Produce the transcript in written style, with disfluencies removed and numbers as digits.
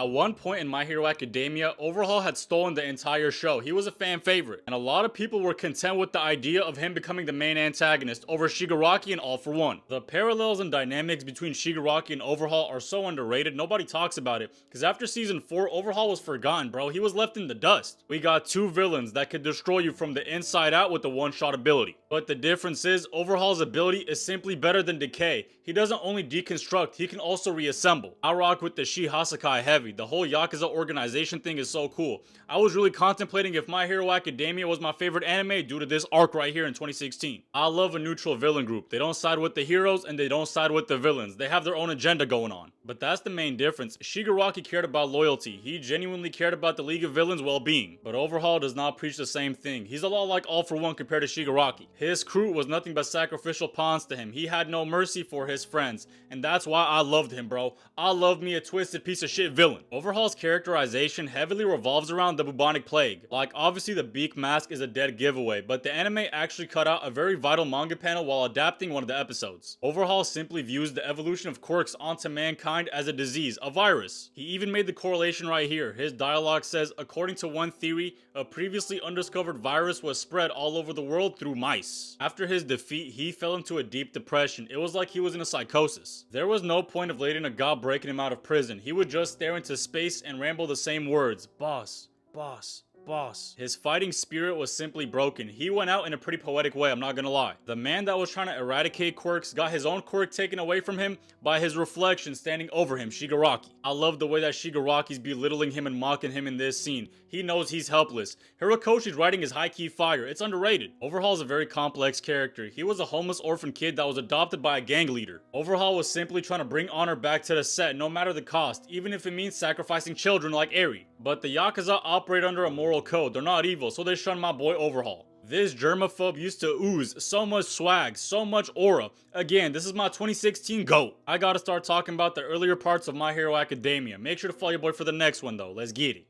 At one point in My Hero Academia, Overhaul had stolen the entire show. He was a fan favorite, and a lot of people were content with the idea of him becoming the main antagonist over Shigaraki and All for One. The parallels and dynamics between Shigaraki and Overhaul are so underrated, nobody talks about it, because after season 4, Overhaul was forgotten, bro. He was left in the dust. We got two villains that could destroy you from the inside out with the one-shot ability. But the difference is, Overhaul's ability is simply better than Decay. He doesn't only deconstruct, he can also reassemble. I rock with the Shi Hasakai heavy. The whole Yakuza organization thing is so cool. I was really contemplating if My Hero Academia was my favorite anime due to this arc right here in 2016. I love a neutral villain group. They don't side with the heroes and they don't side with the villains. They have their own agenda going on. But that's the main difference. Shigaraki cared about loyalty. He genuinely cared about the League of Villains' well-being. But Overhaul does not preach the same thing. He's a lot like All for One compared to Shigaraki. His crew was nothing but sacrificial pawns to him. He had no mercy for his friends. And that's why I loved him, bro. I love me a twisted piece of shit villain. Overhaul's characterization heavily revolves around the bubonic plague. Like, obviously the beak mask is a dead giveaway, but the anime actually cut out a very vital manga panel while adapting one of the episodes. Overhaul simply views the evolution of quirks onto mankind as a disease, a virus. He even made the correlation right here. His dialogue says, according to one theory, a previously undiscovered virus was spread all over the world through mice. After his defeat, he fell into a deep depression. It was like he was in a psychosis. There was no point of letting a god breaking him out of prison. He would just stare into space and ramble the same words. Boss, boss, boss. His fighting spirit was simply broken. He went out in a pretty poetic way, I'm not gonna lie. The man that was trying to eradicate quirks got his own quirk taken away from him by his reflection standing over him, Shigaraki. I love the way that Shigaraki's belittling him and mocking him in this scene. He knows he's helpless. Hirokoshi's writing is high-key fire. It's underrated. Overhaul's a very complex character. He was a homeless orphan kid that was adopted by a gang leader. Overhaul was simply trying to bring honor back to the set no matter the cost, even if it means sacrificing children like Eri. But the Yakuza operate under a moral code. They're not evil, so they shun my boy Overhaul. This germaphobe used to ooze so much swag, so much aura. Again, this is my 2016 GOAT. I gotta start talking about the earlier parts of My Hero Academia. Make sure to follow your boy for the next one though. Let's get it.